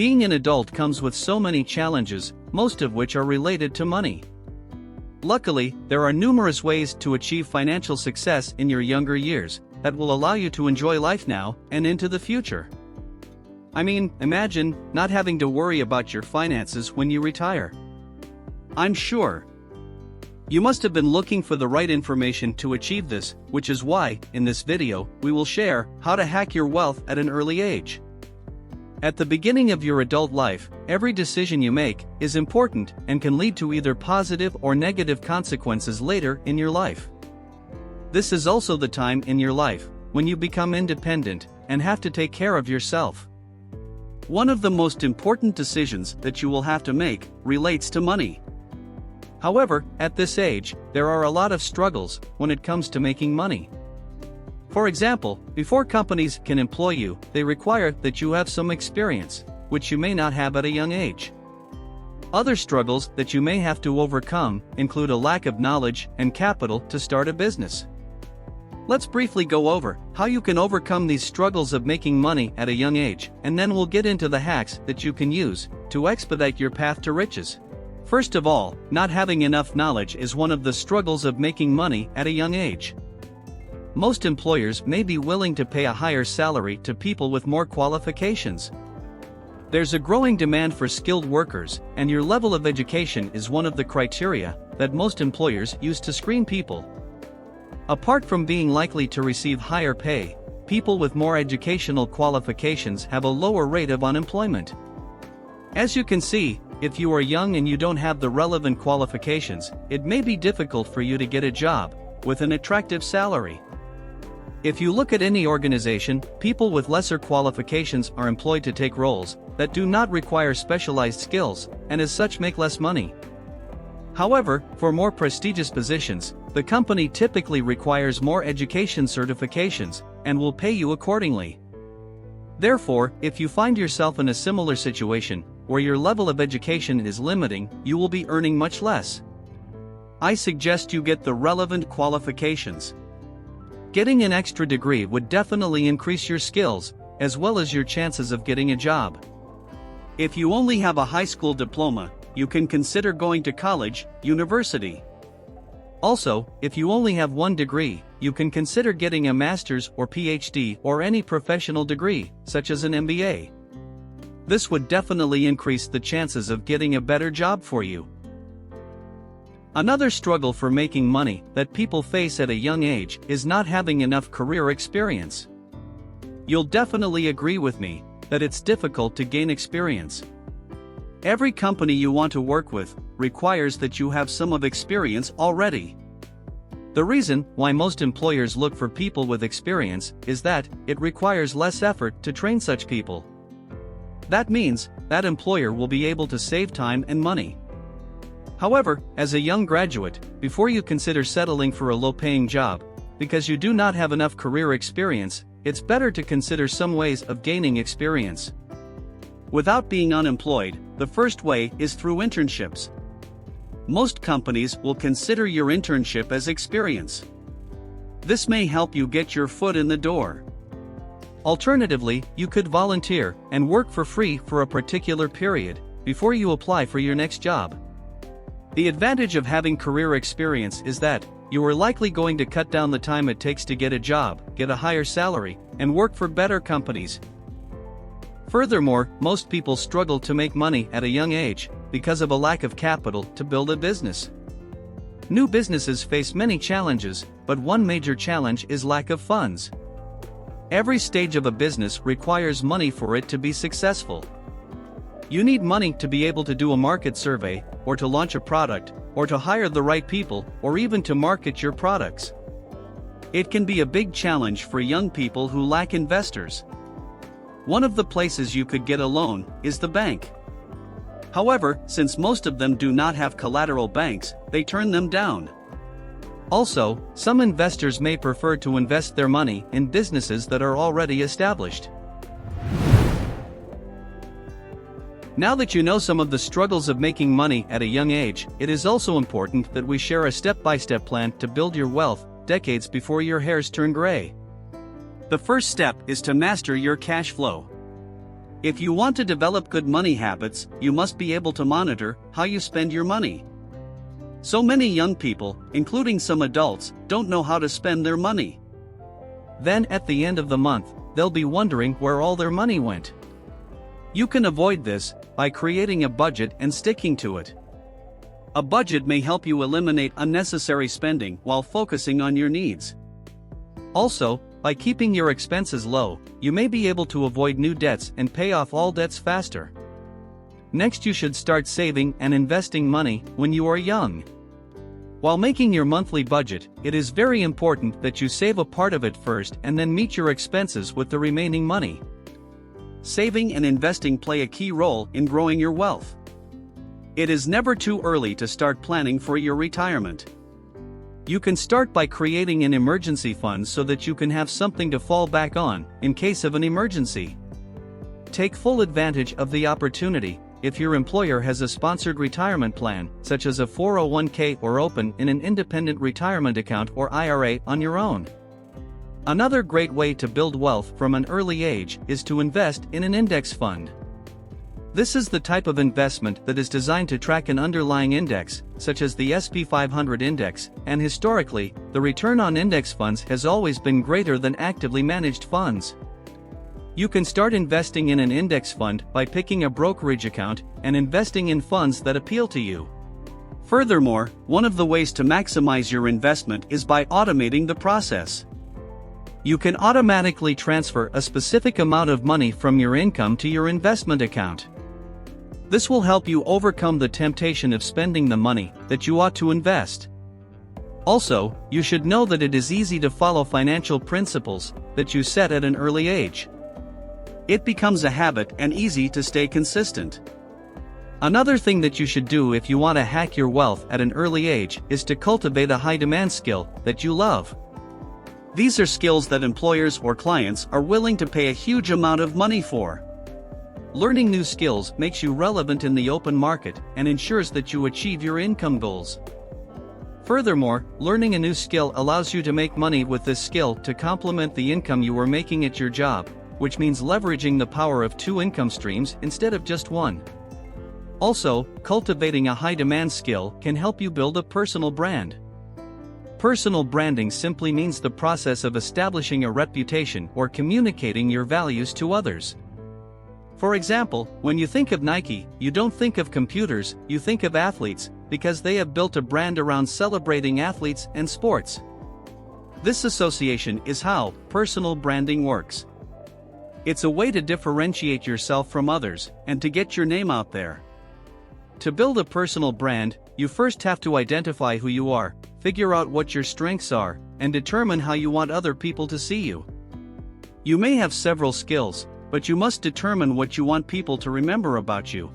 Being an adult comes with so many challenges, most of which are related to money. Luckily, there are numerous ways to achieve financial success in your younger years that will allow you to enjoy life now and into the future. I mean, imagine not having to worry about your finances when you retire. I'm sure you must have been looking for the right information to achieve this, which is why, in this video, we will share how to hack your wealth at an early age. At the beginning of your adult life, every decision you make is important and can lead to either positive or negative consequences later in your life. This is also the time in your life when you become independent and have to take care of yourself. One of the most important decisions that you will have to make relates to money. However, at this age, there are a lot of struggles when it comes to making money. For example, before companies can employ you, they require that you have some experience, which you may not have at a young age. Other struggles that you may have to overcome include a lack of knowledge and capital to start a business. Let's briefly go over how you can overcome these struggles of making money at a young age, and then we'll get into the hacks that you can use to expedite your path to riches. First of all, not having enough knowledge is one of the struggles of making money at a young age. Most employers may be willing to pay a higher salary to people with more qualifications. There's a growing demand for skilled workers, and your level of education is one of the criteria that most employers use to screen people. Apart from being likely to receive higher pay, people with more educational qualifications have a lower rate of unemployment. As you can see, if you are young and you don't have the relevant qualifications, it may be difficult for you to get a job with an attractive salary. If you look at any organization, people with lesser qualifications are employed to take roles that do not require specialized skills, and as such make less money. However, for more prestigious positions, the company typically requires more education certifications and will pay you accordingly. Therefore, if you find yourself in a similar situation, where your level of education is limiting, you will be earning much less. I suggest you get the relevant qualifications. Getting an extra degree would definitely increase your skills, as well as your chances of getting a job. If you only have a high school diploma, you can consider going to college, university. Also, if you only have one degree, you can consider getting a master's or PhD or any professional degree, such as an MBA. This would definitely increase the chances of getting a better job for you. Another struggle for making money that people face at a young age is not having enough career experience. You'll definitely agree with me that it's difficult to gain experience. Every company you want to work with requires that you have some of experience already. The reason why most employers look for people with experience is that it requires less effort to train such people. That means that employer will be able to save time and money. However, as a young graduate, before you consider settling for a low-paying job, because you do not have enough career experience, it's better to consider some ways of gaining experience. Without being unemployed, the first way is through internships. Most companies will consider your internship as experience. This may help you get your foot in the door. Alternatively, you could volunteer and work for free for a particular period before you apply for your next job. The advantage of having career experience is that you are likely going to cut down the time it takes to get a job, get a higher salary, and work for better companies. Furthermore, most people struggle to make money at a young age because of a lack of capital to build a business. New businesses face many challenges, but one major challenge is lack of funds. Every stage of a business requires money for it to be successful. You need money to be able to do a market survey, or to launch a product, or to hire the right people, or even to market your products. It can be a big challenge for young people who lack investors. One of the places you could get a loan is the bank. However, since most of them do not have collateral banks, they turn them down. Also, some investors may prefer to invest their money in businesses that are already established. Now that you know some of the struggles of making money at a young age, it is also important that we share a step-by-step plan to build your wealth decades before your hairs turn gray. The first step is to master your cash flow. If you want to develop good money habits, you must be able to monitor how you spend your money. So many young people, including some adults, don't know how to spend their money. Then at the end of the month, they'll be wondering where all their money went. You can avoid this by creating a budget and sticking to it. A budget may help you eliminate unnecessary spending while focusing on your needs. Also, by keeping your expenses low, you may be able to avoid new debts and pay off all debts faster. Next, you should start saving and investing money when you are young. While making your monthly budget, it is very important that you save a part of it first and then meet your expenses with the remaining money. Saving and investing play a key role in growing your wealth. It is never too early to start planning for your retirement. You can start by creating an emergency fund so that you can have something to fall back on in case of an emergency. Take full advantage of the opportunity if your employer has a sponsored retirement plan, such as a 401k, or open in an independent retirement account or IRA on your own. Another great way to build wealth from an early age is to invest in an index fund. This is the type of investment that is designed to track an underlying index, such as the S&P 500 index, and historically, the return on index funds has always been greater than actively managed funds. You can start investing in an index fund by picking a brokerage account and investing in funds that appeal to you. Furthermore, one of the ways to maximize your investment is by automating the process. You can automatically transfer a specific amount of money from your income to your investment account. This will help you overcome the temptation of spending the money that you ought to invest. Also, you should know that it is easy to follow financial principles that you set at an early age. It becomes a habit and easy to stay consistent. Another thing that you should do if you want to hack your wealth at an early age is to cultivate a high-demand skill that you love. These are skills that employers or clients are willing to pay a huge amount of money for. Learning new skills makes you relevant in the open market and ensures that you achieve your income goals. Furthermore, learning a new skill allows you to make money with this skill to complement the income you are making at your job, which means leveraging the power of two income streams instead of just one. Also, cultivating a high-demand skill can help you build a personal brand. Personal branding simply means the process of establishing a reputation or communicating your values to others. For example, when you think of Nike, you don't think of computers, you think of athletes, because they have built a brand around celebrating athletes and sports. This association is how personal branding works. It's a way to differentiate yourself from others and to get your name out there. To build a personal brand, you first have to identify who you are, figure out what your strengths are, and determine how you want other people to see you. You may have several skills, but you must determine what you want people to remember about you.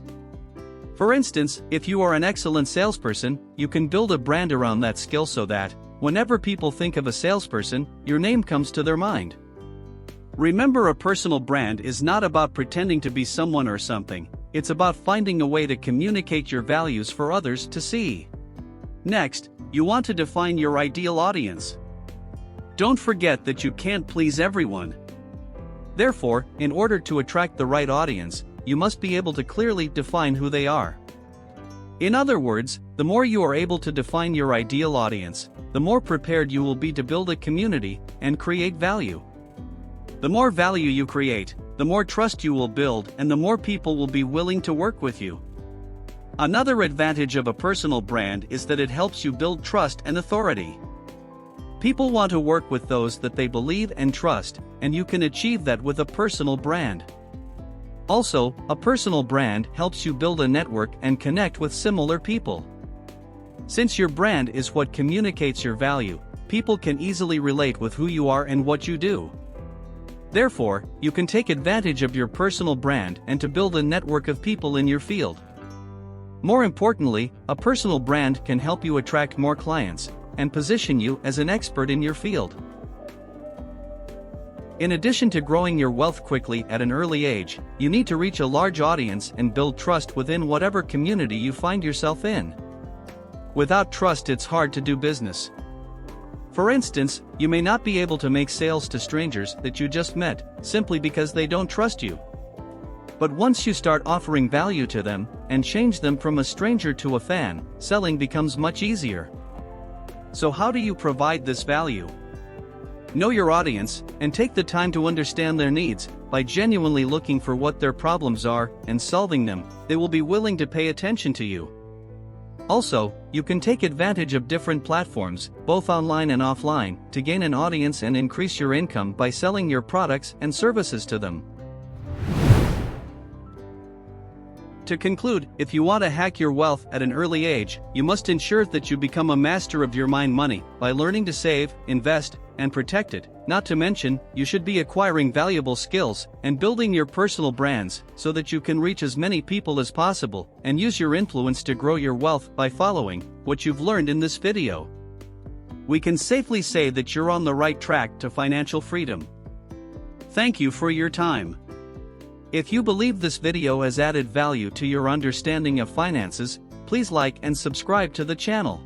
For instance, if you are an excellent salesperson, you can build a brand around that skill so that, whenever people think of a salesperson, your name comes to their mind. Remember, a personal brand is not about pretending to be someone or something, it's about finding a way to communicate your values for others to see. Next, you want to define your ideal audience. Don't forget that you can't please everyone. Therefore, in order to attract the right audience, you must be able to clearly define who they are. In other words, the more you are able to define your ideal audience, the more prepared you will be to build a community and create value. The more value you create, the more trust you will build, and the more people will be willing to work with you. Another advantage of a personal brand is that it helps you build trust and authority. People want to work with those that they believe and trust, and you can achieve that with a personal brand. Also, a personal brand helps you build a network and connect with similar people. Since your brand is what communicates your value, people can easily relate with who you are and what you do. Therefore, you can take advantage of your personal brand and to build a network of people in your field. More importantly, a personal brand can help you attract more clients and position you as an expert in your field. In addition to growing your wealth quickly at an early age, you need to reach a large audience and build trust within whatever community you find yourself in. Without trust, it's hard to do business. For instance, you may not be able to make sales to strangers that you just met, simply because they don't trust you. But once you start offering value to them, and change them from a stranger to a fan, selling becomes much easier. So how do you provide this value? Know your audience, and take the time to understand their needs. By genuinely looking for what their problems are, and solving them, they will be willing to pay attention to you. Also, you can take advantage of different platforms, both online and offline, to gain an audience and increase your income by selling your products and services to them. To conclude, if you want to hack your wealth at an early age, you must ensure that you become a master of your money by learning to save, invest, and protect it. Not to mention, you should be acquiring valuable skills and building your personal brands so that you can reach as many people as possible and use your influence to grow your wealth by following what you've learned in this video. We can safely say that you're on the right track to financial freedom. Thank you for your time. If you believe this video has added value to your understanding of finances, please like and subscribe to the channel.